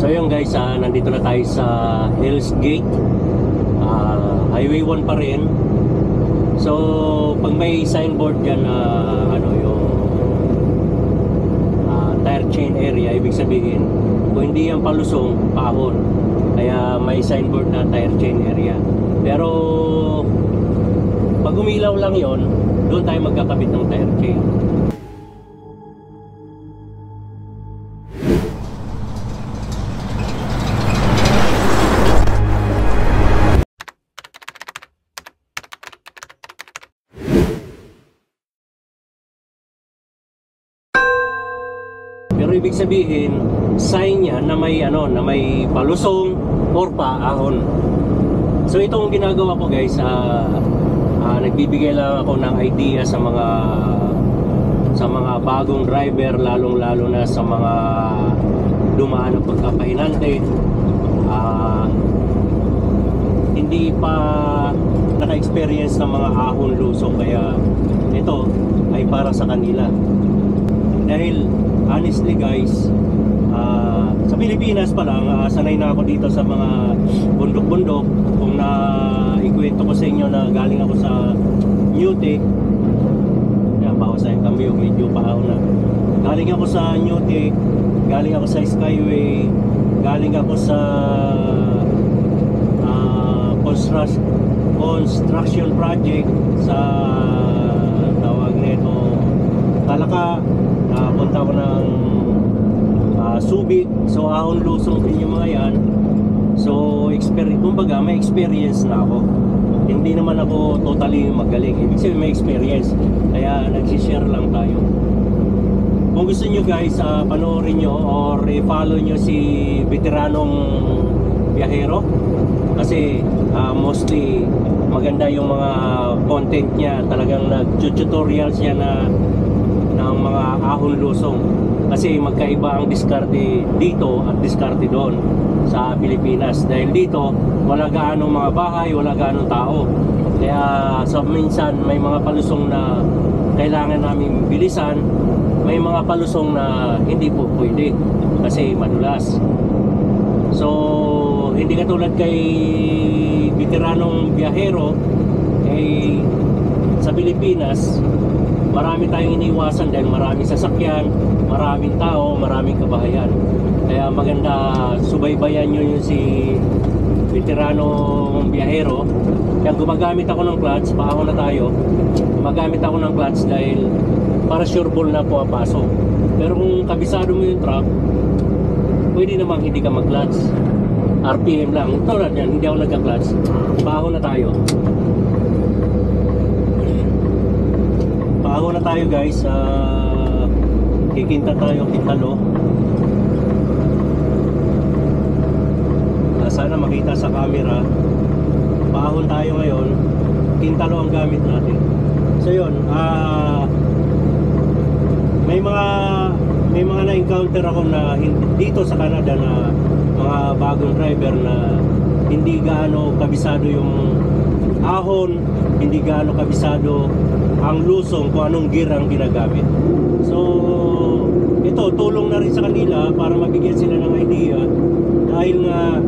So yun guys, nandito na tayo sa Hell's Gate, Highway 1 pa rin. So pag may signboard dyan na yung tire chain area, ibig sabihin kung hindi yan palusong, paahon. Kaya may signboard na tire chain area. Pero pag umilaw lang yon, doon tayo magkakabit ng tire chain. Pero ibig sabihin, sign yan na may palusong or paahon. So itong ginagawa ko guys, nagbibigay lang ako ng idea sa mga bagong driver, lalong-lalo na sa mga dumaan ng pagkapahinante, hindi pa naka-experience ng mga ahon lusong, kaya ito ay para sa kanila. Dahil honestly guys, sa Pilipinas pa lang, sanay na ako dito sa mga bundok-bundok. Kung ikwento ko sa inyo na galing ako sa Newtek, bawas na yung cambio, medyo paahon na. Galing ako sa Newtek, galing ako sa Skyway, galing ako sa construction project sa tawag nito Talaka. Punta ko ng Subic. So ahon lusong din yung mga yan. So kumbaga may experience na ako. Hindi naman ako totally magaling, ibig sabihin may experience, kaya nagsishare lang tayo. Kung gusto nyo guys, panoorin nyo or i-follow nyo si Veteranong Biyahero, kasi mostly maganda yung mga content niya. Talagang nag-tutorials siya ng mga ahon lusong, kasi magkaiba ang diskarte dito at diskarte doon sa Pilipinas. Dahil dito wala gaano mga bahay, wala gaano tao, kaya sa minsan may mga palusong na kailangan namin bilisan, may mga palusong na hindi po pwede kasi madulas. So hindi katulad kay Veteranong Biyahero, sa Pilipinas marami tayong iniwasan dahil maraming sasakyan, maraming tao, maraming kabahayan. Kaya maganda subaybayan nyo yung si Veteranong Biyahero. Kaya gumagamit ako ng clutch, paahon na tayo. Gumagamit ako ng clutch dahil para sure ball na po pasok. Pero kung kabisado mo yung truck, pwede namang hindi ka mag-clutch. RPM lang. Tulad yan, hindi ako nagka-clutch. Paahon na tayo. Paahon na tayo guys. Kikinta tayo, Kintalo. Sana makita sa camera. Paahon tayo ngayon. Kintalo ang gamit natin. So yun, may mga na-encounter ako na dito sa Canada na mga bagong driver na hindi gaano kabisado yung ahon, hindi gaano kabisado ang lusong, kung anong gear ang ginagamit. So ito, tulong na rin sa kanila para mabigyan sila ng idea. Dahil nga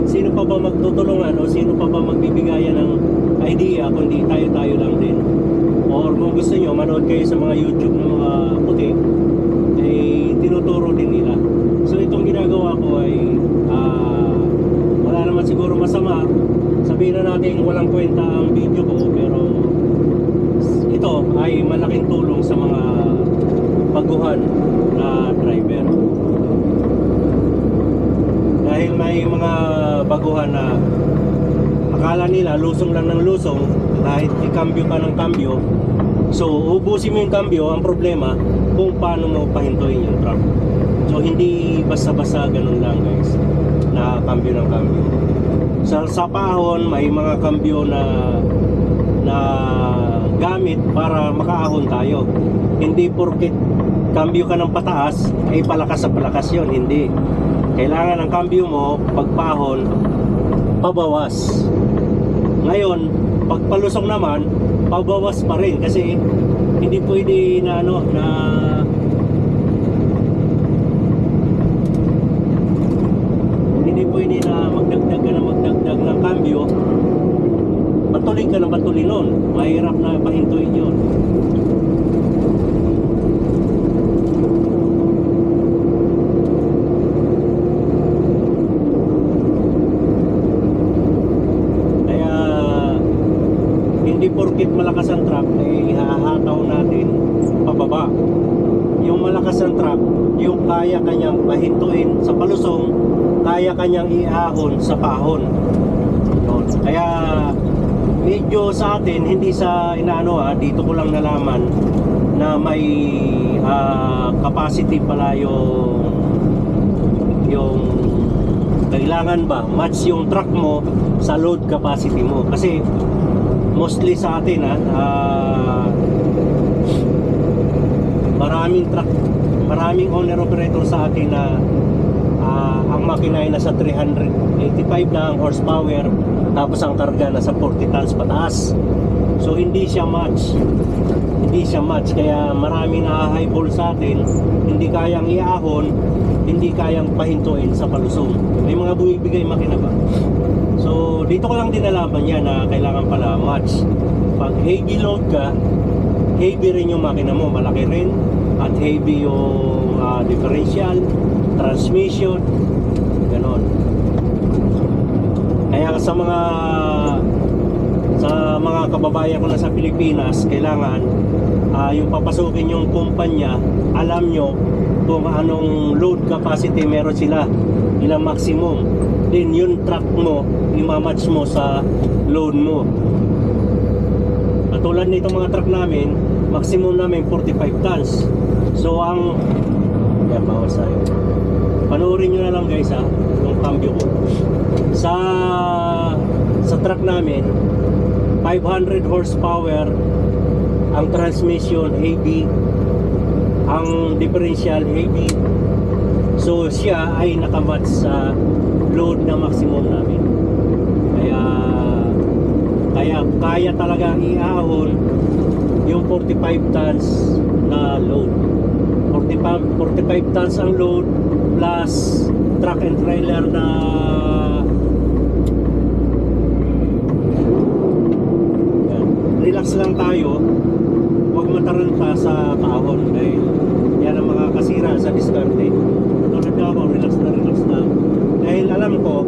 sino pa ba magtutulungan o sino pa ba magbibigayan ng idea kundi tayo lang din. Or kung gusto nyo, manood kayo sa mga YouTube ng mga puti, tinuturo din nila. So itong ginagawa ko ay wala naman siguro masama. Sabihin na natin walang kwenta ang video ko, pero ito ay malaking tulong sa mga baguhan na driver. Dahil may mga baguhan na akala nila lusong lang ng lusong, kahit i-cambio ka ng cambio. So ubusin mo yung cambio, ang problema kung paano mo pahintuin yung truck. So hindi basta-basta ganun lang guys, na cambio ng cambio. Sa paahon may mga cambio na gamit para makaahon tayo. Hindi porket cambio ka ng pataas ay palakas sa palakas yun, hindi. Kailangan ang cambio mo pagpahon pabawas. Ngayon pag palusong naman, pabawas pa rin, kasi hindi pwede na matulinon, mahirap na pahintuin yun. Kaya hindi porkit malakas ang truck eh ihahataw natin pababa. Yung malakas ang truck, yung kaya kanyang pahintuin sa palusong, kaya kanyang iahon sa pahon. Yun. Kaya medyo sa atin, hindi sa inaano dito ko lang nalaman na may capacity pala yung kailangan ba match yung truck mo sa load capacity mo. Kasi mostly sa atin maraming owner operator sa atin na ang makina ay nasa 385 na ang horsepower, tapos ang karga nasa 40 tons pataas. So hindi siya match, kaya marami na high ball sa atin, hindi kayang iahon, hindi kayang pahintuin sa palusong. May mga bumibigay makina ba. So dito ko lang din nalaman yan na kailangan pala match. Pag heavy load ka, heavy rin yung makina mo, malaki rin, at heavy yung differential, transmission, ganon. Kaya sa mga kababayan ko na sa Pilipinas, kailangan yung papasukin yung kumpanya, alam nyo kung anong load capacity meron sila, ilang maximum, then yung truck mo imamatch mo sa load mo. Katulad nito mga truck namin, maximum namin 45 tons. So ang bawal sa'yo, panoorin nyo na lang guys yung cambio ko sa truck namin. 500 horsepower ang transmission, heavy, ang differential heavy. So siya ay nakamatch sa load na maximum namin. Kaya talaga iahon yung 45 tons na load. 45 tons ang load plus truck and trailer na relax lang tayo, huwag mataranta sa tahon dahil yan ang mga kasira sa diskarte. Tulad na ako, relax na dahil alam ko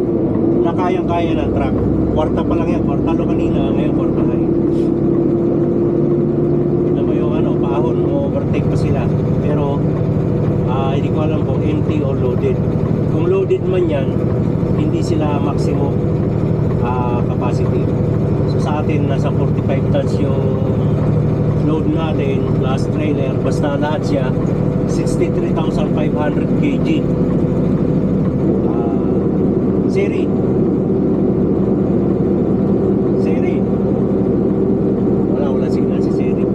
na kayang-kaya ng truck. Kwarta pa lang yan, kwartalo kanina, ngayon kwarta high. Ito mo yung pahon, overtake pa sila, pero hindi ko alam kung empty or loaded. Kung loaded man yan, hindi sila maximum capacity. So sa atin nasa 45 tons yung load natin plus trailer, basta lahat siya 63,500 kg. Siri wala signal si Siri.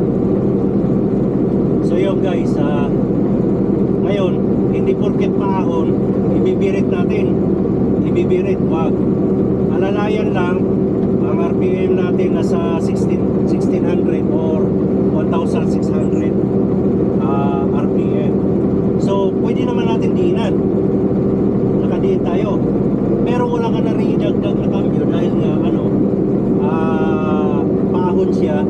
So yun guys, ngayon hindi porket paahon ibibirit natin, wag. Alalayan lang ang RPM natin nasa 1600 or 1600 RPM. So pwede naman natin diinan, nakadiin tayo, pero wala ka na rin idagdag na cambio dahil nga paahon siya.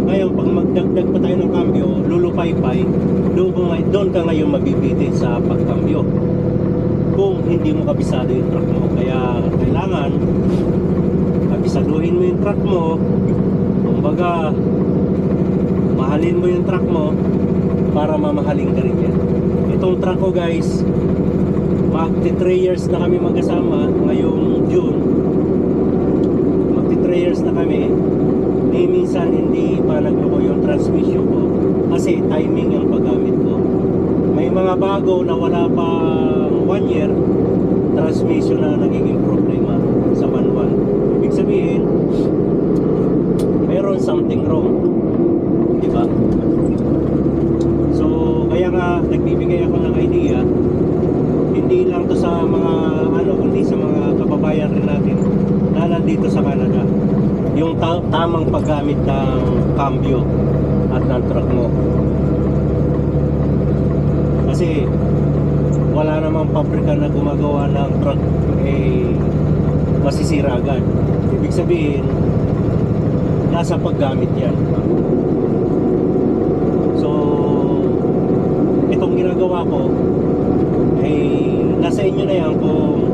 Ngayon pag magdagdag pa tayo ng cambio, lulupay-pay, doon ka ngayon mabibitin sa pagkambyo kung hindi mo kabisado yung truck mo. Kaya kailangan kabisaduhin mo yung truck mo, kumbaga mahalin mo yung truck mo para mamahalin ka rin yan. Itong truck ko guys, magti 3 years na kami magkasama ngayong June. Magti 3 years na kami. Minsan hindi pa nagluko yung transmission ko kasi timing yung paggamit ko. May mga bago na wala pa 1 year, transmission na nagiging problema sa manual. Ibig sabihin, meron something wrong, diba? So kaya nga nagbibigay ako ng idea, hindi lang to sa mga kundi sa mga kababayan rin natin na nandito sa Canada, yung tamang paggamit ng cambio at ng truck mo. Kasi wala namang pabrika na gumagawa ng truck masisira agad. Ibig sabihin nasa paggamit yan. So itong ginagawa ko ay nasa inyo na yan kung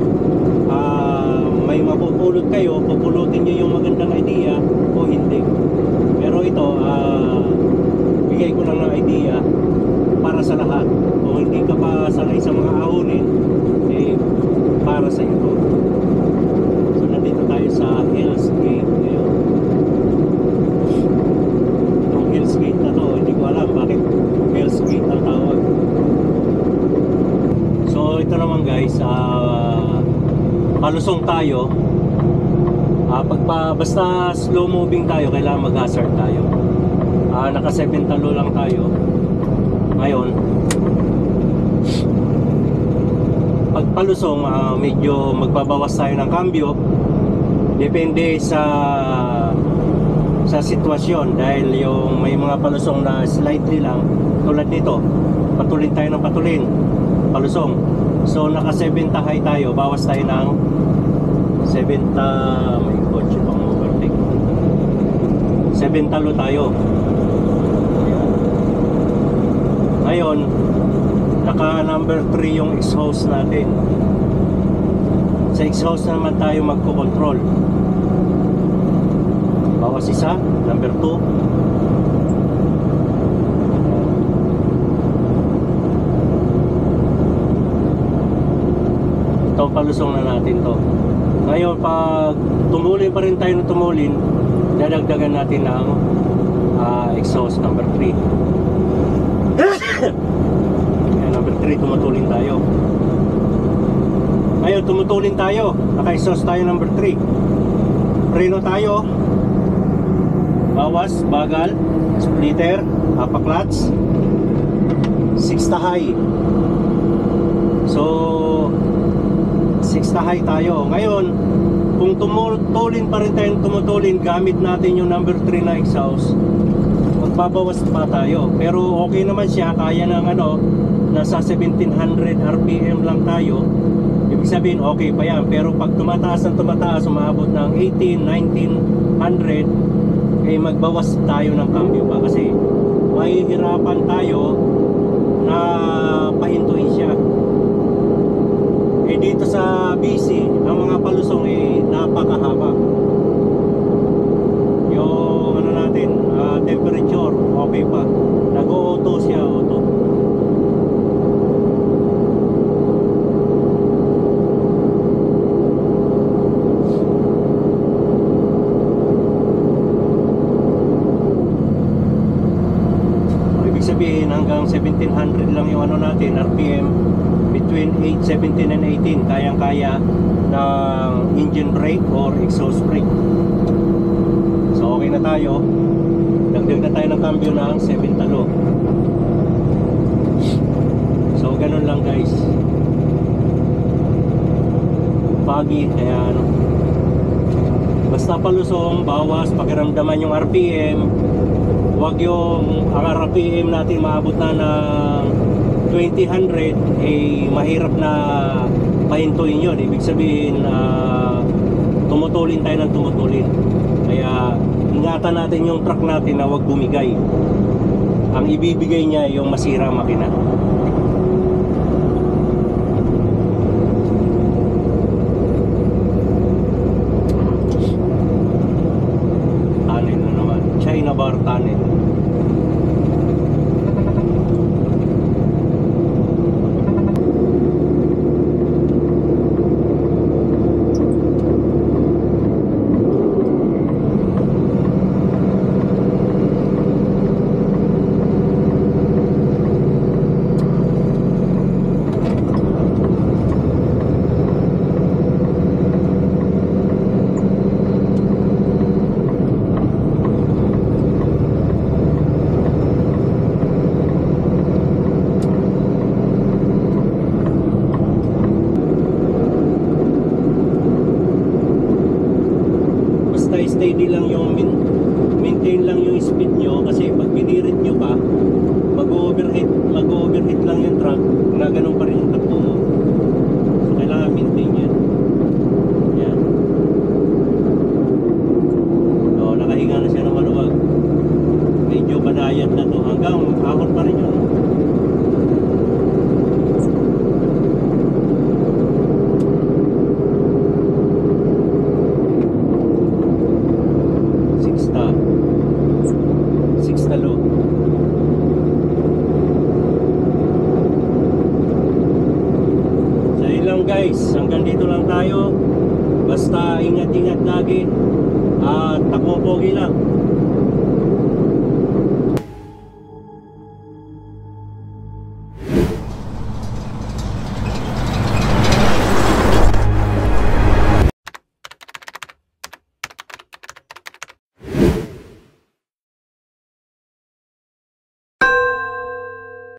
may mapupulot kayo, pupulutin nyo yung magandang idea o hindi. Pero ito bigay ko lang ng idea para sa lahat. Kung hindi ka pa sanay sa mga ahonin, eh para sa ito. So nandito tayo sa Hell's Gate ngayon. Itong Hell's Gate na to, hindi ko alam bakit Hell's Gate ang tawag. So ito naman guys, palusong tayo. Basta slow moving tayo, kailangan mag-hazard tayo. Naka 7 talo lang tayo ngayon. Pag palusong, medyo magbabawas tayo ng cambio, depende sa sitwasyon, dahil yung may mga palusong na slightly lang tulad nito, patulin tayo ng patulin palusong. So naka 70 high tayo, bawas tayo ng 70, may kotse pang overtake, 7 talo tayo. Ngayon naka number 3 yung exhaust natin. Sa exhaust naman tayo magko-control. Bawas isa, number 2. Ito, palusong na natin to. Ngayon, pag tumulin pa rin tayo na tumulin, dadagdagan natin ng exhaust number 3. Ayan, number 3, tumutulin tayo. Ngayon, tumutulin tayo. Naka-exhaust tayo number 3. Preno tayo. Bawas, bagal, splitter, clutch, 6 high. So 6 high tayo. Ngayon, kung tumutulin pa rin tayo, tumutulin, gamit natin yung number 3 na exhaust, magbabawas pa tayo. Pero okay naman siya, kaya ng nasa 1700 RPM lang tayo. Ibig sabihin okay pa yan. Pero pag tumataas ng tumataas, umabot ng 18, 1900, eh magbawas tayo ng cambio pa, kasi mahihirapan tayo na pahintuin siya. Eh dito sa BC, ang mga palusong napakahaba. Yung natin, temperature okay pa, nag-auto siya, auto. Sabihin hanggang 1700 lang yung natin RPM, between 17 and 18 kayang-kaya ng engine brake or exhaust brake. So okay na tayo, dagdag na tayo ng cambio ng 7 talo. So ganun lang guys, pagi, kaya basta palusong, bawas, pakiramdaman yung RPM. Huwag yung ang RPM natin maabot na ng 2000, mahirap na pahintuin yun. Ibig sabihin, tumutulin tayo ng tumutulin. Kaya ingatan natin yung truck natin na huwag bumigay. Ang ibibigay niya yung masira makina. China bar tunnel. guys, hanggang dito lang tayo. Basta ingat-ingat lagi at takbo pogi lang.